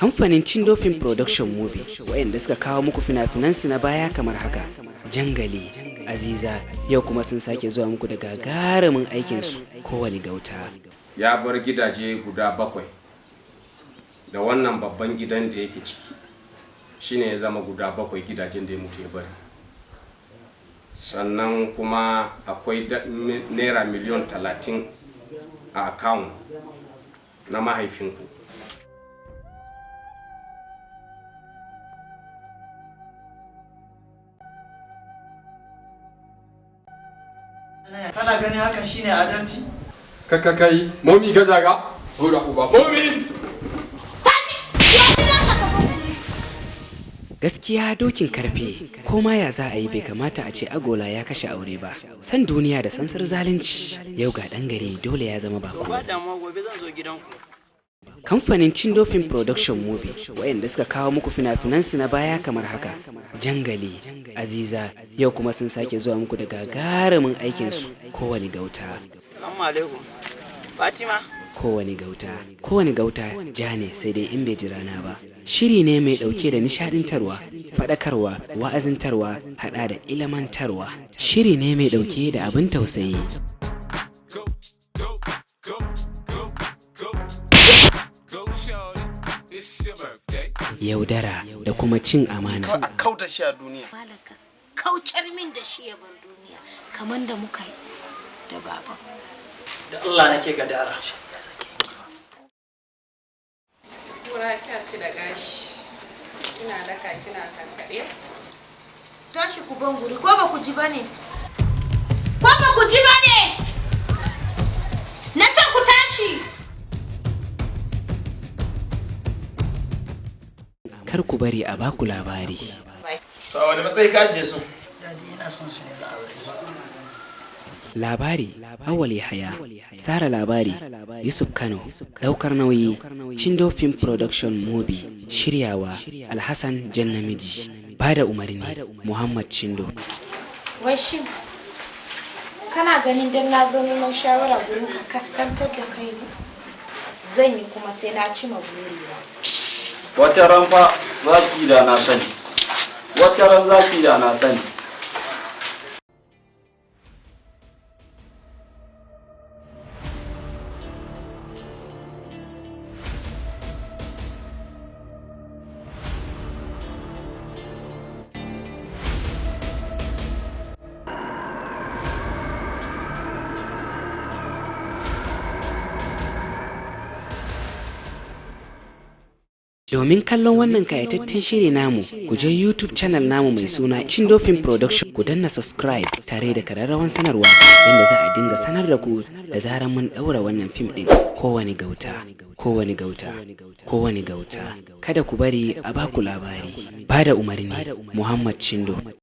Kamfanin Chindofin Production Movie waɗanda suka kawo muku fina-finansu na baya kamar haka: Jangali, Aziza, yau kuma sun sake zuwa muku da gagarumin aikinsu Kowani Gauta. Ya bar gidaje guda 7 da wannan babban gidan da yake ciki shine ya zama guda 7 gidajen da ya mutu ya bari. Sannan kuma akwai naira miliyon 30 a account na mahaifinku. Kana gani hakan shine adalci? Kai, momi ga zaga? Hura uba, momi! Gaskiya dokin karfe, ko ma ya za a yi bai kamata a ce agola ya kashe aure ba. San duniya da sansar zalunci, yau ga ɗan gari dole ya zama bako. Ba damuwa, gobe zan zo gidanku. Kamfanin Chindofin Production Movie waɗanda suka kawo muku fina-finansu na baya kamar haka: Jangali, Aziza, yau kuma sun sake zuwa muku da gagarumin aikinsu Kowani Gauta. Assalamu alaikum. Fatima. Kowani Gauta. Kowani Gauta ja ne sai dai in bai ji rana ba. Shiri ne mai ɗauke da nishaɗantarwa, faɗakarwa, wa'azintarwa, haɗa da ilmantarwa. Shiri ne mai ɗauke da abin tausayi. Yaudara da kuma cin amana. A kauda shi a duniya. Malaka kaucar min da shi ya bar duniya kamar da muka yi da baba. Da Allah nake gadara. Kura kyaci da gashi. Kina daka kina kankaɗe. Tashi ku ban guri ko ba ku ji bane? Ko ba ku ji bane? Na ce ku tashi. Kar ku bari a baku labari. To wani matsayi ka je su? Dadi ina son su ne za a aure su. Labari Awwal Yahaya, Sara Labari, Yusuf Kano, daukar nauyi Chindofin Production Movie, shiryawa Alhassan Jannamiji, bada umarni Muhammad Chindo. Wai shin kana ganin dan na zo neman shawara gurin ka kaskantar da kai ne? Zan yi kuma sai na ci burina. Wata ran fa zaki da na sani. Wata ran zaki da na sani. Domin kallon wannan kayataccen shiri namu, ku je YouTube channel namu mai suna Chindofin Production, ku danna subscribe tare da kararrawan sanarwa inda za a dinga sanar da ku da zaran mun daura wannan fim din Kowani Gauta, Kowani Gauta, Kowani Gauta. Kada ku bari a baku labari. Bada umarni Muhammad Chindo.